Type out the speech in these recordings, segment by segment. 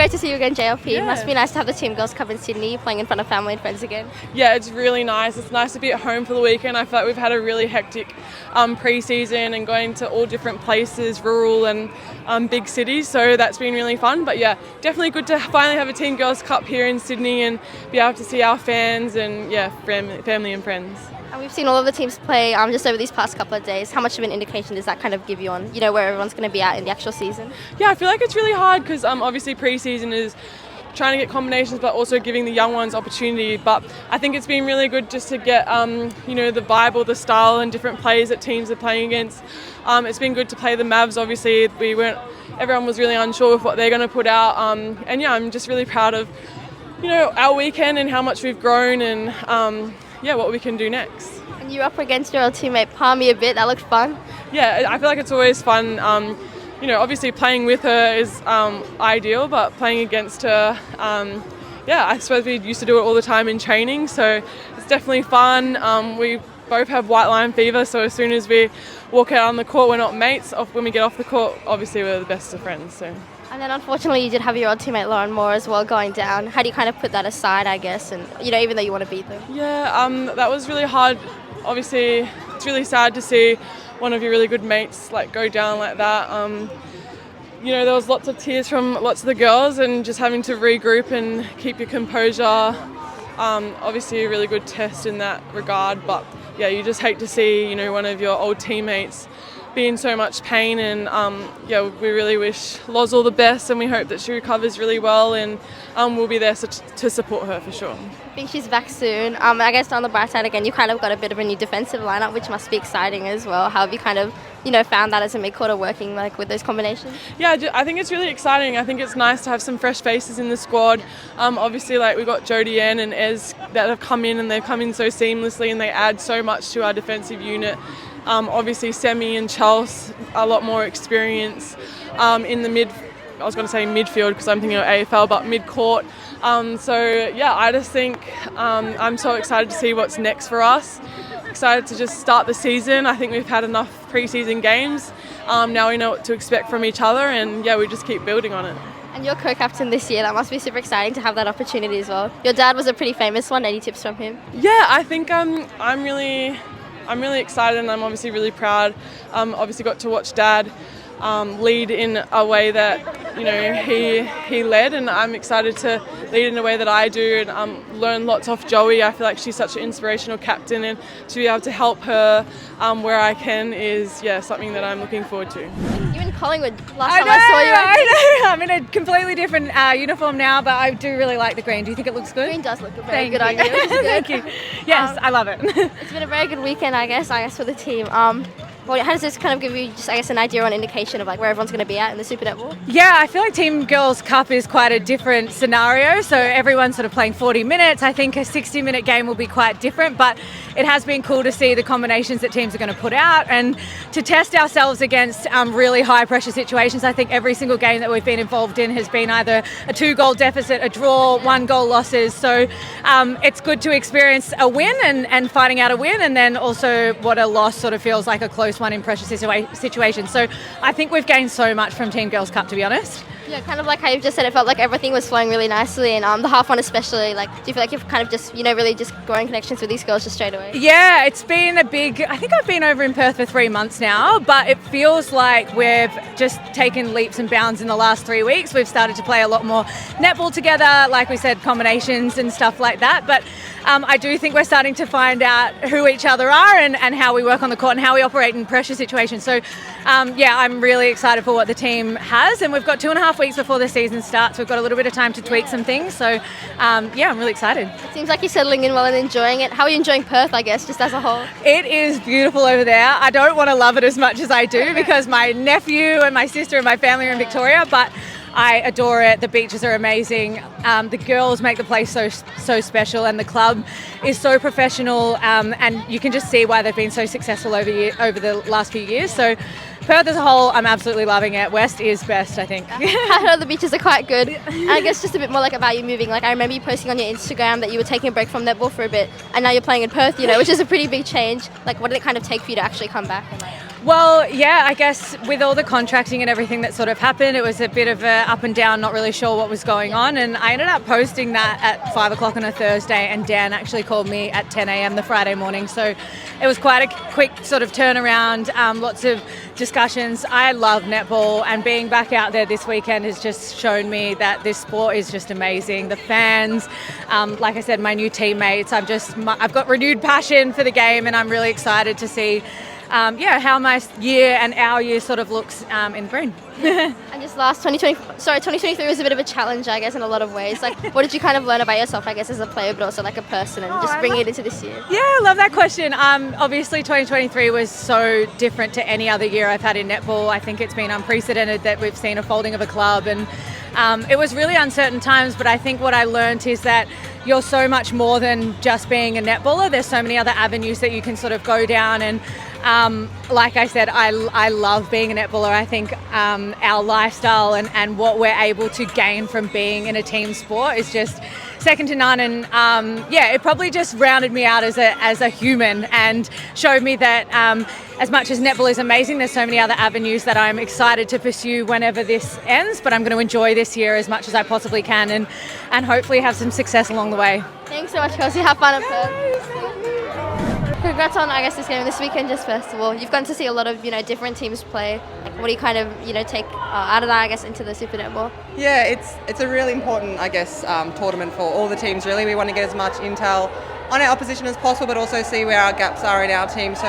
great to see you again, JLP. Yeah. Must be nice to have the Team Girls Cup in Sydney, playing in front of family and friends again. Yeah, it's really nice. It's nice to be at home for the weekend. I feel like we've had a really hectic pre-season and going to all different places, rural and big cities, so that's been really fun. But yeah, definitely good to finally have a Team Girls Cup here in Sydney and be able to see our fans and family and friends. And we've seen all of the teams play just over these past couple of days. How much of an indication does that kind of give you on, where everyone's going to be at in the actual season? Yeah, I feel like it's really hard because obviously pre-season is trying to get combinations but also giving the young ones opportunity. But I think it's been really good just to get, the vibe or the style and different players that teams are playing against. It's been good to play the Mavs. Obviously, everyone was really unsure of what they're going to put out. I'm just really proud of, our weekend and how much we've grown and, what we can do next. And you're up against your old teammate Palmy a bit. That looked fun. Yeah, I feel like it's always fun. Obviously playing with her is ideal, but playing against her, I suppose we used to do it all the time in training, so it's definitely fun. We both have white line fever, so as soon as we walk out on the court, we're not mates. When we get off the court, obviously we're the best of friends. So. And then unfortunately you did have your old teammate Lauren Moore as well going down. How do you kind of put that aside, I guess, and even though you want to beat them? Yeah, that was really hard. Obviously, it's really sad to see one of your really good mates go down like that. There was lots of tears from lots of the girls and just having to regroup and keep your composure. Obviously a really good test in that regard, but yeah, you just hate to see, one of your old teammates be in so much pain, and we really wish Loz all the best and we hope that she recovers really well, and we'll be there to support her for sure. I think she's back soon. I guess on the bright side again, you kind of got a bit of a new defensive lineup, which must be exciting as well. How have you kind of found that as a midcourt working with those combinations? Yeah, I think it's really exciting. I think it's nice to have some fresh faces in the squad. Obviously, we got Jodie Ann and Ez that have come in, and they've come in so seamlessly and they add so much to our defensive unit. Obviously, Semi and Chelsea, a lot more experience in the midfield because I'm thinking of AFL, but mid-court. I just think I'm so excited to see what's next for us. Excited to just start the season. I think we've had enough pre-season games. Now we know what to expect from each other, and we just keep building on it. And you're co-captain this year. That must be super exciting to have that opportunity as well. Your dad was a pretty famous one. Any tips from him? Yeah, I think I'm really excited, and I'm obviously really proud. Obviously got to watch Dad lead in a way that he led, and I'm excited to lead in a way that I do and learn lots off Joey. I feel like she's such an inspirational captain, and to be able to help her where I can is something that I'm looking forward to. You're in Collingwood last time I saw you. I know. I'm in a completely different uniform now, but I do really like the green. Do you think it looks good? Green does look very good on you. Thank you. Yes, I love it. It's been a very good weekend, I guess for the team. How does this kind of give you an idea or an indication of where everyone's going to be at in the Super Netball? Yeah, I feel like Team Girls Cup is quite a different scenario. So everyone's sort of playing 40 minutes. I think a 60-minute game will be quite different, but it has been cool to see the combinations that teams are going to put out and to test ourselves against really high pressure situations. I think every single game that we've been involved in has been either a 2-goal deficit, a draw, 1-goal losses. So it's good to experience a win and fighting out a win, and then also what a loss sort of feels like a close one in pressure situations. So I think we've gained so much from Team Girls Cup, to be honest. Yeah, kind of like how you've just said, it felt like everything was flowing really nicely, and the half one especially, do you feel like you've kind of just, really just growing connections with these girls just straight away? Yeah, it's been I think I've been over in Perth for 3 months now, but it feels like we've just taken leaps and bounds in the last 3 weeks. We've started to play a lot more netball together, like we said, combinations and stuff like that, but I do think we're starting to find out who each other are and how we work on the court and how we operate in pressure situations. So, I'm really excited for what the team has, and we've got 2.5 weeks before the season starts. We've got a little bit of time to tweak some things. So, I'm really excited. It seems like you're settling in well and enjoying it. How are you enjoying Perth, I guess, just as a whole? It is beautiful over there. I don't want to love it as much as I do because my nephew and my sister and my family are in Victoria, but I adore it. The beaches are amazing. The girls make the place so special, and the club is so professional, and you can just see why they've been so successful over the last few years. So Perth as a whole, I'm absolutely loving it. West is best, I think. I know the beaches are quite good. And I guess just a bit more about you moving. I remember you posting on your Instagram that you were taking a break from netball for a bit, and now you're playing in Perth, which is a pretty big change. What did it kind of take for you to actually come back? Well, yeah, I guess with all the contracting and everything that sort of happened, it was a bit of a up and down, not really sure what was going on. And I ended up posting that at 5 o'clock on a Thursday, and Dan actually called me at 10 a.m. the Friday morning. So it was quite a quick sort of turnaround, lots of discussions. I love netball, and being back out there this weekend has just shown me that this sport is just amazing. The fans, like I said, my new teammates, I've got renewed passion for the game, and I'm really excited to see how my year and our year sort of looks in green. And just 2023 was a bit of a challenge, I guess, in a lot of ways. Like, what did you kind of learn about yourself, I guess, as a player, but also like a person, and just bringing it into this year? Yeah, I love that question. Obviously, 2023 was so different to any other year I've had in netball. I think it's been unprecedented that we've seen a folding of a club, and it was really uncertain times, but I think what I learned is that you're so much more than just being a netballer. There's so many other avenues that you can sort of go down, and like I said, I love being a netballer. I think our lifestyle and what we're able to gain from being in a team sport is just second to none. And it probably just rounded me out as a human, and showed me that as much as netball is amazing, there's so many other avenues that I'm excited to pursue whenever this ends. But I'm going to enjoy this year as much as I possibly can, and hopefully have some success along the way. Thanks so much, Kelsey. Have fun at Perth. Congrats on, I guess, this game this weekend. Just first of all, you've gotten to see a lot of different teams play. Like, what do you kind of take out of that, I guess, into the Super Netball? Yeah, it's a really important, I guess, tournament for all the teams. Really, we want to get as much intel on our opposition as possible, but also see where our gaps are in our team. So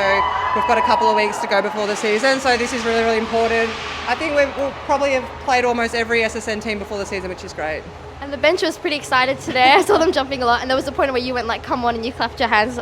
we've got a couple of weeks to go before the season. So this is really, really important. I think we'll probably have played almost every SSN team before the season, which is great. And the bench was pretty excited today. I saw them jumping a lot, and there was a point where you went like, "Come on!" and you clapped your hands.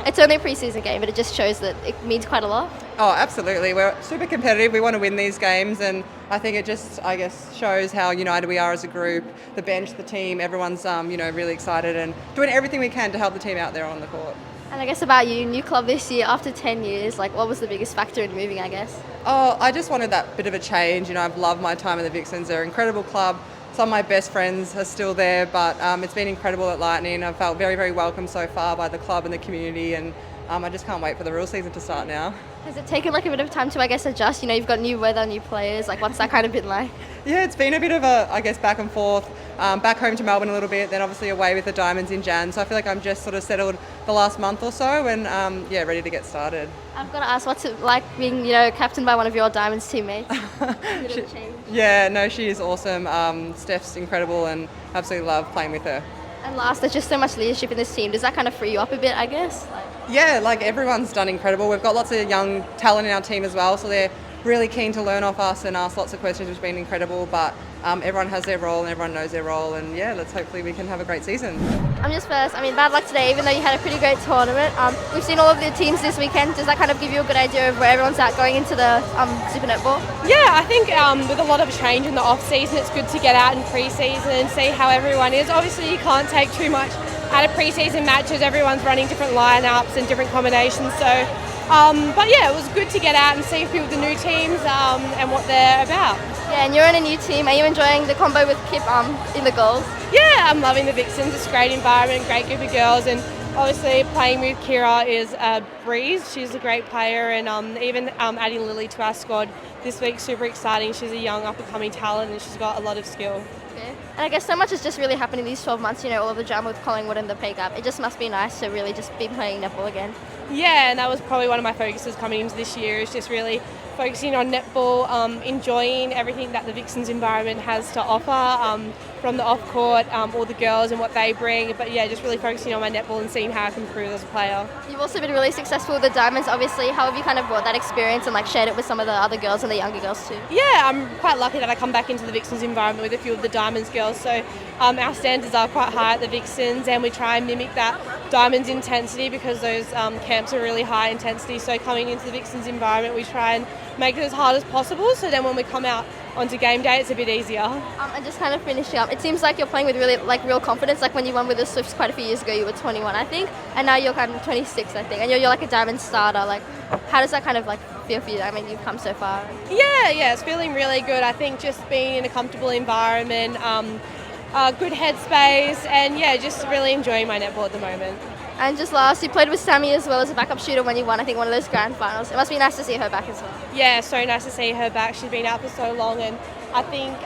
It's only a preseason game, but it just shows that it means quite a lot. Oh, absolutely. We're super competitive. We want to win these games, and I think it just, I guess, shows how united we are as a group. The bench, the team, everyone's really excited and doing everything we can to help the team out there on the court. And I guess about you, new club this year after 10 years, like, what was the biggest factor in moving, I guess? Oh, I just wanted that bit of a change. I've loved my time at the Vixens. They're an incredible club. Some of my best friends are still there, but it's been incredible at Lightning. I've felt very, very welcome so far by the club and the community, and I just can't wait for the real season to start now. Has it taken like a bit of time to, I guess, adjust? You've got new weather, new players. Like, what's that kind of been like? Yeah, it's been a bit of a, I guess, back and forth. Back home to Melbourne a little bit, then obviously away with the Diamonds in Jan. So I feel like I'm just sort of settled the last month or so, and ready to get started. I've got to ask, what's it like being, captained by one of your Diamonds teammates? Yeah, no, she is awesome. Steph's incredible, and absolutely love playing with her. And last, there's just so much leadership in this team. Does that kind of free you up a bit, I guess? Yeah, like everyone's done incredible. We've got lots of young talent in our team as well, so they're really keen to learn off us and ask lots of questions, which has been incredible. But everyone has their role and everyone knows their role, and hopefully we can have a great season. I'm just first. Bad luck today, even though you had a pretty great tournament. We've seen all of the teams this weekend. Does that kind of give you a good idea of where everyone's at going into the Super Netball? Yeah, I think with a lot of change in the off season, it's good to get out in pre-season and see how everyone is. Obviously, you can't take too much out of pre-season matches. Everyone's running different lineups and different combinations. So, but yeah, it was good to get out and see a few of the new teams and what they're about. Yeah, and you're on a new team. Are you enjoying the combo with Kip in the goals? Yeah, I'm loving the Vixens. It's a great environment, great group of girls, and obviously playing with Kira is a breeze. She's a great player, and even adding Lily to our squad this week, super exciting. She's a young up-and-coming talent, and she's got a lot of skill. Okay. And I guess so much has just really happened in these 12 months, all of the drama with Collingwood and the pay gap. It just must be nice to really just be playing netball again. Yeah, and that was probably one of my focuses coming into this year, is just really focusing on netball, enjoying everything that the Vixens environment has to offer, from the off-court, all the girls and what they bring. But yeah, just really focusing on my netball and seeing how I can improve as a player. You've also been really successful with the Diamonds, obviously. How have you kind of brought that experience and shared it with some of the other girls and the younger girls too? Yeah, I'm quite lucky that I come back into the Vixens environment with a few of the Diamonds girls. So our standards are quite high at the Vixens, and we try and mimic that Diamonds intensity because those camps are really high intensity. So coming into the Vixens environment, we try and make it as hard as possible, so then when we come out onto game day, it's a bit easier. And just kind of finishing up, it seems like you're playing with really real confidence. Like when you won with the Swifts quite a few years ago, you were 21, I think, and now you're kind of 26, I think, and you're like a Diamond starter. How does that kind of feel for you? You've come so far. Yeah, it's feeling really good. I think just being in a comfortable environment, good headspace, and just really enjoying my netball at the moment. And just last, you played with Sammy as well as a backup shooter when you won, I think, one of those grand finals. It must be nice to see her back as well. Yeah, so nice to see her back. She's been out for so long, and I think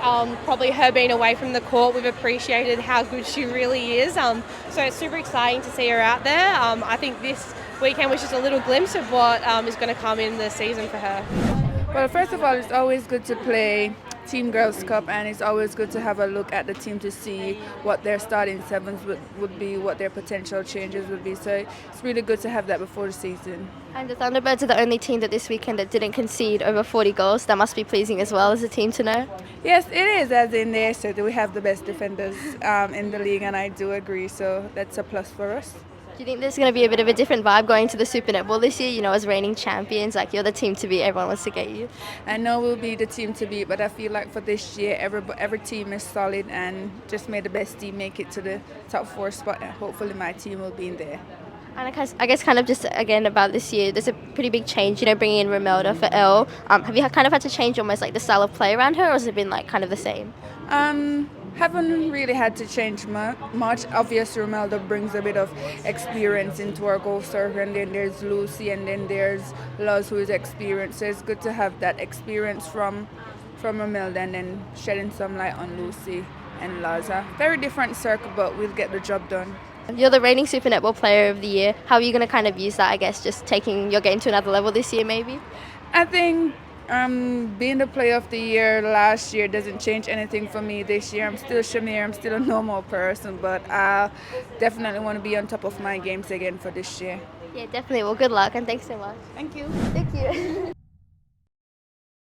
probably her being away from the court, we've appreciated how good she really is. So it's super exciting to see her out there. I think this weekend was just a little glimpse of what is going to come in the season for her. Well, first of all, it's always good to play Team Girls Cup, and it's always good to have a look at the team to see what their starting sevens would be, what their potential changes would be. So it's really good to have that before the season. And the Thunderbirds are the only team that this weekend that didn't concede over 40 goals. That must be pleasing as well as a team to know. Yes, it is, as in they said we have the best defenders in the league, and I do agree. So that's a plus for us. Do you think there's going to be a bit of a different vibe going to the Super Netball this year? You know, as reigning champions, like you're the team to beat, everyone wants to get you. I know we'll be the team to beat, but I feel like for this year, every team is solid, and just may the best team make it to the top 4 spot, and hopefully my team will be in there. And I guess kind of just again about this year, there's a pretty big change, you know, bringing in Romelda for Elle. Have you kind of had to change almost like the style of play around her, or has it been like kind of the same? Haven't really had to change much. Obviously, Romelda brings a bit of experience into our goal circle, and then there's Lucy, and then there's Luz, who is experienced. So it's good to have that experience from Romelda, and then shedding some light on Lucy and Luz. Very different circle, but we'll get the job done. You're the reigning Super Netball Player of the Year. How are you going to kind of use that, I guess, just taking your game to another level this year maybe? I think being the Player of the Year last year doesn't change anything for me this year. I'm still Shamera, I'm still a normal person, but I definitely want to be on top of my games again for this year. Yeah, definitely. Well, good luck and thanks so much. Thank you. Thank you.